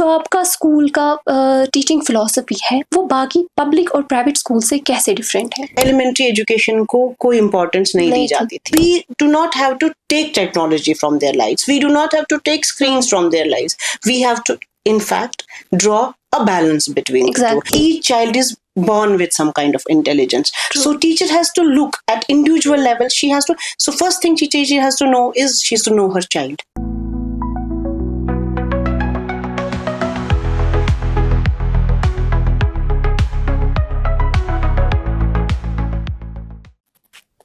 जो आपका स्कूल का टीचिंग फिलॉसफी है वो बाकी पब्लिक और प्राइवेट स्कूल से कैसे डिफरेंट है? एलिमेंट्री एजुकेशन को कोई इम्पोर्टेंस नहीं दी जाती थी. We do not have to take technology from their lives. We do not have to take screens from their lives. We have to in fact draw a balance between the two. Each child is born with some kind of intelligence. True. So teacher has to look at individual level. So first thing teacher has to know is she has to know her child.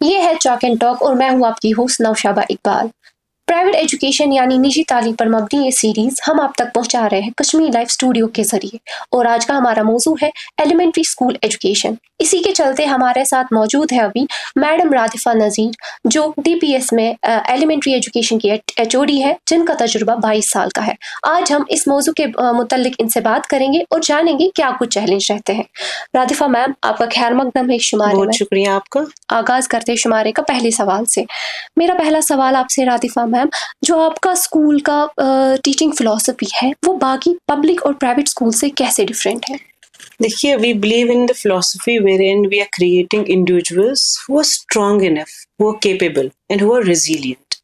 ये है chalk and talk और मैं हूँ आपकी host Naushaba Iqbal. Private education यानी निजी तालीम पर मबनी ये सीरीज हम आप तक पहुंचा रहे हैं कश्मीर लाइव स्टूडियो के जरिए और आज का हमारा मौजू है एलिमेंट्री स्कूल एजुकेशन। इसी के चलते हमारे साथ मौजूद है अभी मैडम रादिफा नज़ीर जो DPS में एलिमेंट्री एजुकेशन की HOD है जिनका तजुर्बा 22 साल का है। आज हम इस मौजू के मुतल्लिक इनसे बात करेंगे और जानेंगे क्या कुछ चैलेंज रहते हैं। रादिफा मैम आपका खैर मकदम है शुमारे में। बहुत शुक्रिया आपका। आगाज करते हैं शुमारे का पहले सवाल से। मेरा पहला सवाल आपसे रादिफा मैम, जो आपका स्कूल का टीचिंग फिलॉसफी है वो बाकी पब्लिक और प्राइवेट स्कूल से कैसे डिफरेंट है? देखिए, we believe in the philosophy wherein we are creating individuals who are strong enough, who are capable, and who are resilient.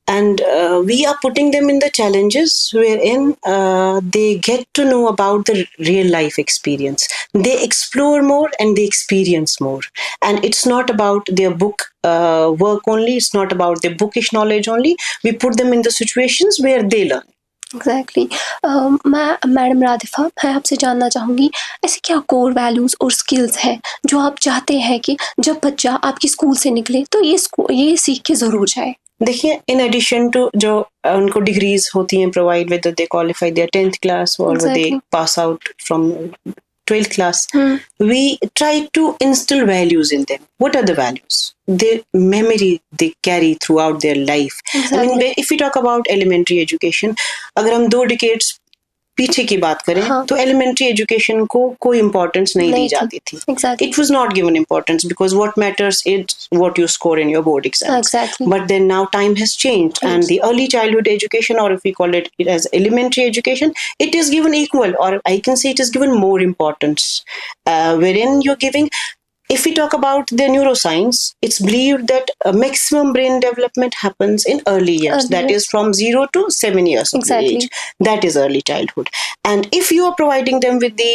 And we are putting them in the challenges wherein they get to know about the real life experience. They explore more and they experience more. And it's not about their book work only. It's not about their bookish knowledge only. We put them in the situations where they learn. Exactly. मैं madam रादिफा मैं आपसे जानना चाहूँगी ऐसे क्या core values और skills हैं जो आप चाहते हैं कि जब बच्चा आपकी स्कूल से निकले तो ये सीख के ज़रूर जाए? देखिए, इन एडिशन टू जो उनको डिग्रीज होती हैं provide with they qualify there 10th class और they pass out from 12th class, we try to instill values in them. What are the values? Their memory they carry throughout their life. Exactly. I mean, if we talk about elementary education, अगर हम 2 decades पीछे की बात करें तो elementary education को कोई importance नहीं दी जाती थी. It was not given importance because what matters is what you score in your board exams. But then now time has changed and the early childhood education और if we call it as elementary education, it is given equal और I can say it is given more importance wherein you're giving. If we talk about the neuroscience, it's believed that maximum brain development happens in early years. That is from 0 to 7 years of age. That is early childhood. And if you are providing them with the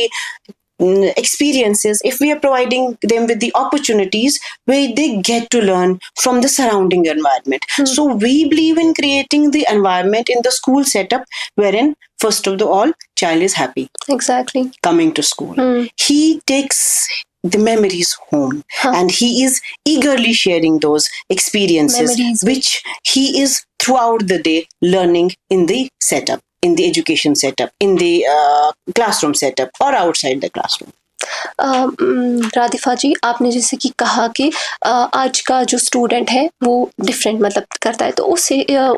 experiences, if we are providing them with the opportunities where they get to learn from the surrounding environment. So we believe in creating the environment in the school setup wherein first of all child is happy. Exactly. Coming to school. He takes the memories home and he is eagerly sharing those experiences which he is throughout the day learning in the setup, in the education setup, in the classroom setup or outside the classroom. रादिफा जी आपने जैसे कि कहा कि आज का जो student है वो डिफरेंट मतलब करता है तो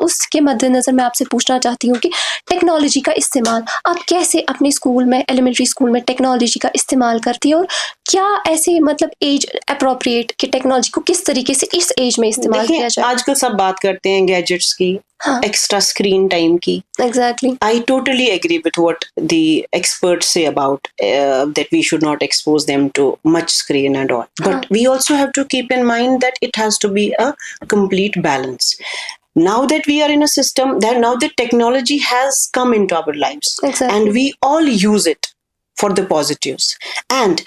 उसके मद्देनज़र मैं आपसे पूछना चाहती हूँ कि टेक्नोलॉजी का इस्तेमाल आप कैसे अपने स्कूल में एलिमेंट्री स्कूल में टेक्नोलॉजी का इस्तेमाल करती है और क्या ऐसे मतलब एज अप्रोप्रिएट कि टेक्नोलॉजी को किस तरीके से इस एज में इस्तेमाल किया जाए? आजकल सब बात करते हैं गैजेट्स की, extra screen time की. Exactly. I totally agree with what the experts say about that we should not expose them to much screen and all. But we also have to keep in mind that it has to be a complete balance. Now that we are in a system that now the technology has come into our lives. Exactly. And we all use it for the positives. And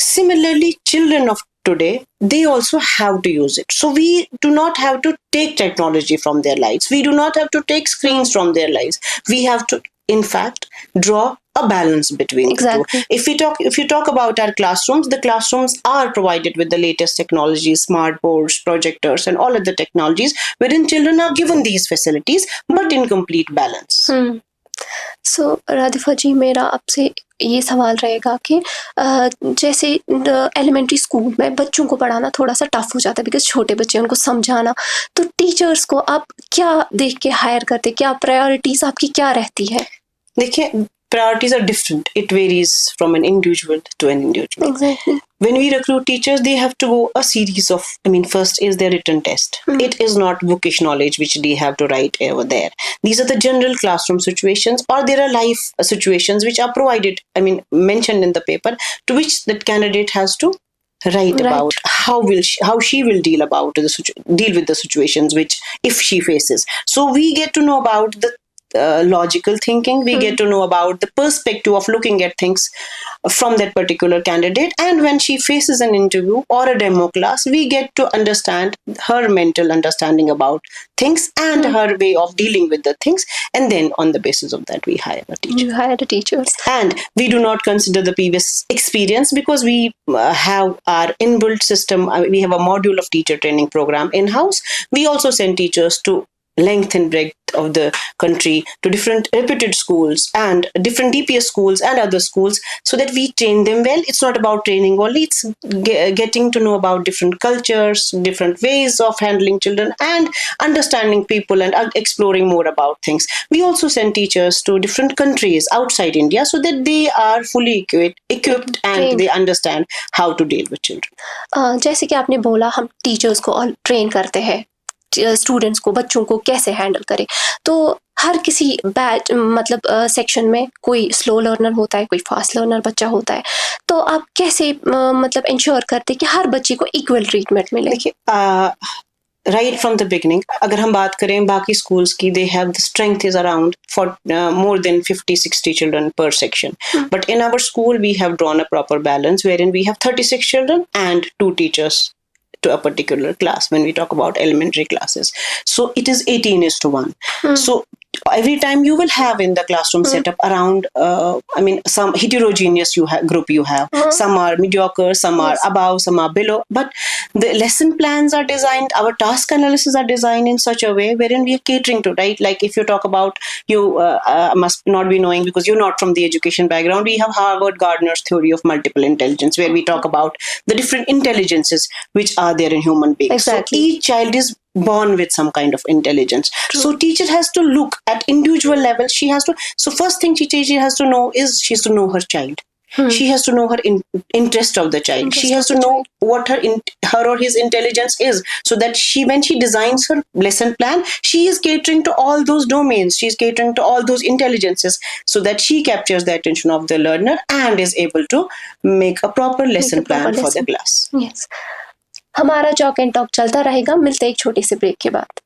similarly, children of today, they also have to use it. So we do not have to take technology from their lives. We do not have to take screens from their lives. We have to, in fact, draw a balance between the two. If you talk about our classrooms, the classrooms are provided with the latest technologies, smart boards, projectors, and all of the technologies, wherein children are given these facilities, but in complete balance. सो रादिफा जी मेरा आपसे ये सवाल रहेगा कि जैसे elementary school में बच्चों को पढ़ाना थोड़ा सा टफ हो जाता है बिकॉज छोटे बच्चे उनको समझाना, तो टीचर्स को आप क्या देख के हायर करते, क्या प्रायोरिटीज आपकी क्या रहती है? देखिए, priorities are different. It varies from an individual to an individual. Exactly. when we recruit teachers, they have to go a series of, first is their written test. It is not bookish knowledge which they have to write over there. These are the general classroom situations, or there are life situations which are provided, mentioned in the paper, to which that candidate has to write about how she will deal with the situations which if she faces. So we get to know about the logical thinking. We get to know about the perspective of looking at things from that particular candidate, and when she faces an interview or a demo class, we get to understand her mental understanding about things and her way of dealing with the things, and then on the basis of that we hire a teacher. You hire the teachers. And we do not consider the previous experience, because we have our inbuilt system. We have a module of teacher training program in-house. We also send teachers to length and breadth of the country, to different reputed schools and different DPS schools and other schools, so that we train them well. It's not about training only, it's getting to know about different cultures, different ways of handling children, and understanding people and exploring more about things. We also send teachers to different countries outside India, so that they are fully equipped and they understand how to deal with children. जैसे कि आपने बोला, हम teachers को train करते हैं, students को, बच्चों को कैसे हैंडल करें. तो हर किसी बैच सेक्शन में कोई स्लो लर्नर होता है, कोई फास्ट लर्नर बच्चा होता है. तो आप कैसे इंश्योर करते कि हर बच्चे को इक्वल ट्रीटमेंट मिले? देखिए, right from the beginning, अगर हम बात करें बाकी schools की, they have the strength is around for more than 50-60 children per section. But in our school, we have drawn a proper balance wherein we have 36 children and 2 teachers to a particular class when we talk about elementary classes. So it is 18:1. So every time you will have in the classroom setup around, some heterogeneous group you have. Some are mediocre, some are above, some are below. But the lesson plans are designed, our task analysis are designed in such a way wherein we are catering to, right? Like if you talk about, you must not be knowing because you're not from the education background. We have Harvard Gardner's theory of multiple intelligence, where we talk about the different intelligences which are there in human beings. Exactly. So each child is born with some kind of intelligence. True. So teacher has to look at individual level. So first thing teacher has to know is she has to know her child. She has to know her interest of the child. She has to know what her or his intelligence is, so that when she designs her lesson plan, she is catering to all those domains. She is catering to all those intelligences, so that she captures the attention of the learner and is able to make a proper lesson plan for the class. Yes. हमारा chalk and talk चलता रहेगा. मिलते एक छोटी सी break के बाद.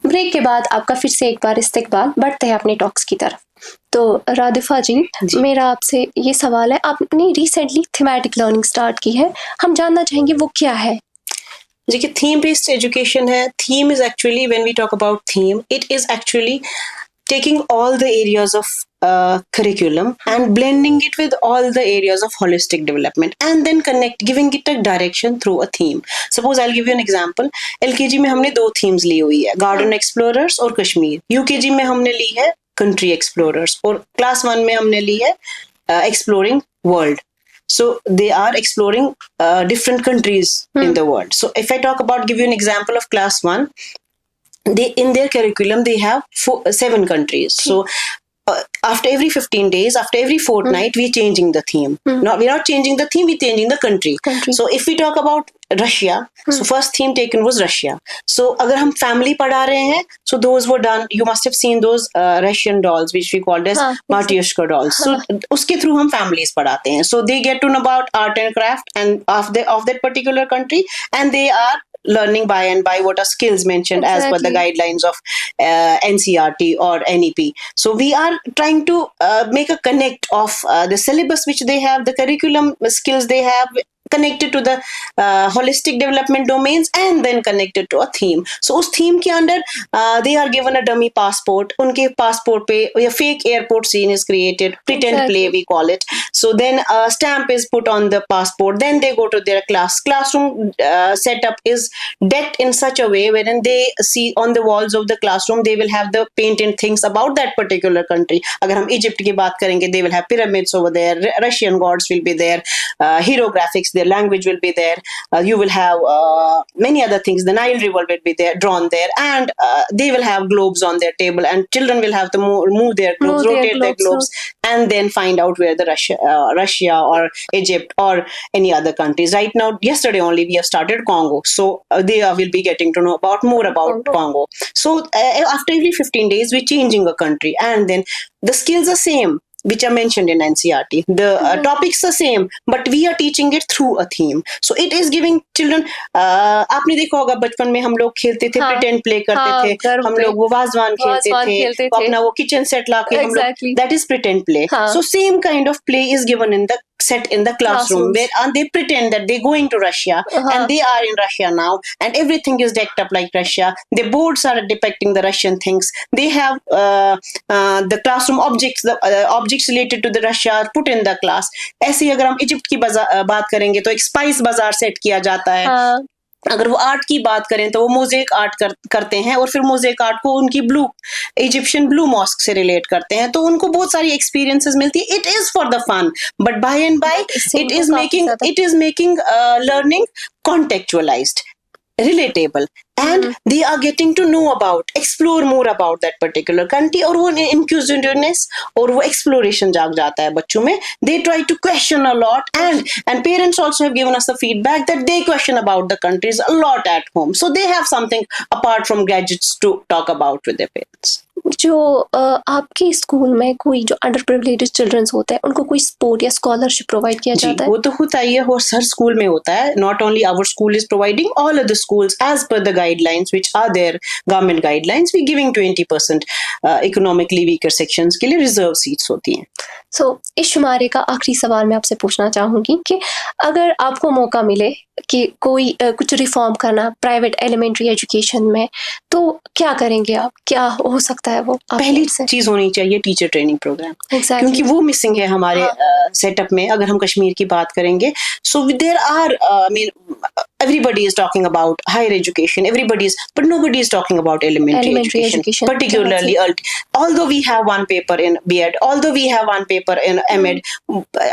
Break के बाद आपका फिर से एक बार इस्तकबाल. बढ़ते हैं अपने टॉक्स की तरफ. तो रादिफा जी, मेरा आपसे ये सवाल है, आपने रिसेंटली थीमेटिक लर्निंग स्टार्ट की है, हम जानना चाहेंगे वो क्या है? देखिए, थीम बेस्ड एजुकेशन है. Theme is actually, when we talk about theme, it is actually taking all the areas of curriculum and blending it with all the areas of holistic development, and then giving it a direction through a theme. Suppose I'll give you an example. LKG में हमने 2 themes ली हुई है, Garden Explorers और Kashmir. UKG में हमने ली है Country Explorers, और Class 1 में हमने ली है Exploring World. So they are exploring different countries in the world. So if I give you an example of Class 1, in their curriculum they have 7 countries. So after every 15 days, after every fortnight, we're changing the theme. We're not changing the theme, we're changing the country. So if we talk about Russia, so first theme taken was Russia. So अगर हम family पढ़ा रहे हैं, so those were done, you must have seen those Russian dolls which we called as Matryoshka dolls. So उसके through हम families पढ़ाते हैं. So they get to know about art and craft and of that particular country, and they are learning by and by what are skills mentioned as per the guidelines of NCERT or NEP. So we are trying to make a connect of the syllabus which they have, the curriculum skills they have connected to the holistic development domains and then connected to a theme. So उस theme के अंदर they are given a dummy passport. उनके passport पे a fake airport scene is created, pretend play we call it. So then a stamp is put on the passport. Then they go to their classroom setup is decked in such a way wherein they see on the walls of the classroom they will have the painted things about that particular country. अगर हम Egypt की बात करेंगे, they will have pyramids over there, Russian gods will be there, hieroglyphics, their language will be there. You will have many other things. The Nile River will be there, drawn there, and they will have globes on their table, and children will have to move their globes, rotate their globes, and then find out where the Russia or Egypt or any other countries. Right now, yesterday only we have started Congo, so they will be getting to know more about Congo. So after every 15 days, we're changing a country, and then the skills are same, which are mentioned in NCERT. The topics are same, but we are teaching it through a theme. So it is giving children. आपने देखा होगा बचपन में हम लोग खेलते थे, pretend play करते थे, हम लोग वो वाजवान खेलते थे, अपना वो kitchen set लाके हम लोग, that is pretend play. So same kind of play is given in the set in the classroom where they pretend that they're going to Russia and they are in Russia now, and everything is decked up like Russia. The boards are depicting the Russian things. They have the classroom objects, the objects related to the Russia are put in the class. ऐसे ही अगर हम Egypt की बात करेंगे तो एक spice बाजार set किया जाता है. अगर वो आर्ट की बात करें तो वो मोज़ेक आर्ट करते हैं, और फिर मोज़ेक आर्ट को उनकी इजिप्शियन ब्लू मॉस्क से रिलेट करते हैं, तो उनको बहुत सारी एक्सपीरियंसेस मिलती है. It is for the fun, but by and by it is making learning contextualised, relatable, and they are getting to know about, explore more about that particular country, और वो inquisitiveness और वो exploration जाग जाता है बच्चों में. They try to question a lot, and parents also have given us the feedback that they question about the countries a lot at home, so they have something apart from gadgets to talk about with their parents. जो आपके school में कोई जो under privileged children's होते हैं उनको कोई sport या स्कॉलरशिप प्रोवाइड किया जाता है? वो तो होता ही है, वो हर स्कूल में होता है. Not only our school is providing, all other schools as per the guidelines which are there, government guidelines, we giving 20% economically weaker sections के लिए रिजर्व सीट्स होती हैं. सो इस शुमारे का आखिरी सवाल मैं आपसे पूछना चाहूंगी कि अगर आपको मौका मिले कि कोई कुछ रिफॉर्म करना प्राइवेट एलिमेंट्री एजुकेशन में, तो क्या करेंगे आप? क्या हो सकता है वो? पहली चीज होनी चाहिए टीचर ट्रेनिंग प्रोग्राम, क्योंकि वो मिसिंग है हमारे सेटअप में. अगर हम कश्मीर की बात करेंगे, so there are, I mean, everybody is talking about higher education, but nobody is talking about elementary education, particularly although we have one paper in B.Ed, although we have one paper in M.Ed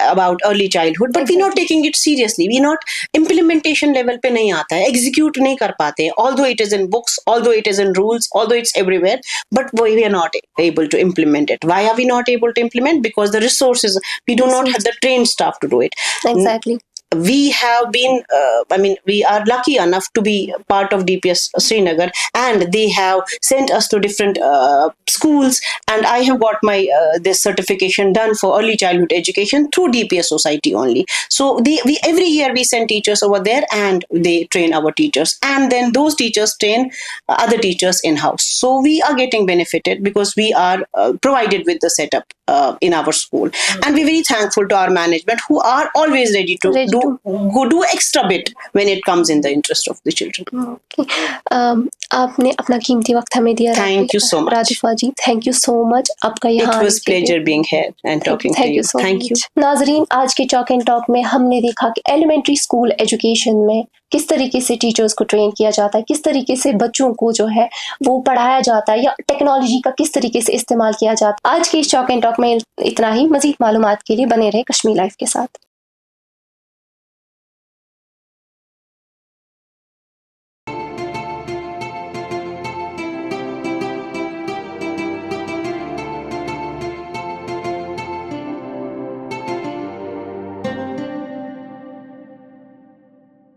about early childhood, but we're not taking it seriously. We're not, implementation level पे नहीं आता है, execute नहीं कर पाते, although it is in books, although it is in rules, although it's everywhere, but we are not able to implement it. Why are we not able to implement? Because the resources, we do not have the trained staff to do it. Exactly. We have been, we are lucky enough to be part of DPS Srinagar, and they have sent us to different schools, and I have got my this certification done for early childhood education through DPS Society only. So we every year we send teachers over there, and they train our teachers, and then those teachers train other teachers in-house. So we are getting benefited because we are provided with the setup in our school, and we're very thankful to our management who are always ready to do extra bit when it comes in the interest of the children. Okay. आपने अपना कीमती वक्त हमें दिया. Thank you so much. राजिफा ji, thank you so much. आपका यहाँ It was pleasure being here and talking to you. Thank you. नाजरीन, आज के टॉक एंड टॉक में हमने देखा कि एलिमेंट्री स्कूल एजुकेशन में किस तरीके से टीचर्स को ट्रेन किया जाता है, किस तरीके से बच्चों को जो है वो पढ़ाया जाता है, या टेक्नोलॉजी का किस तरीके से इस्तेमाल किया जाता है. आज के इस टॉक एंड टॉक में इतना ही. मजीद मालूमात के लिए बने रहे कश्मीर लाइफ के साथ.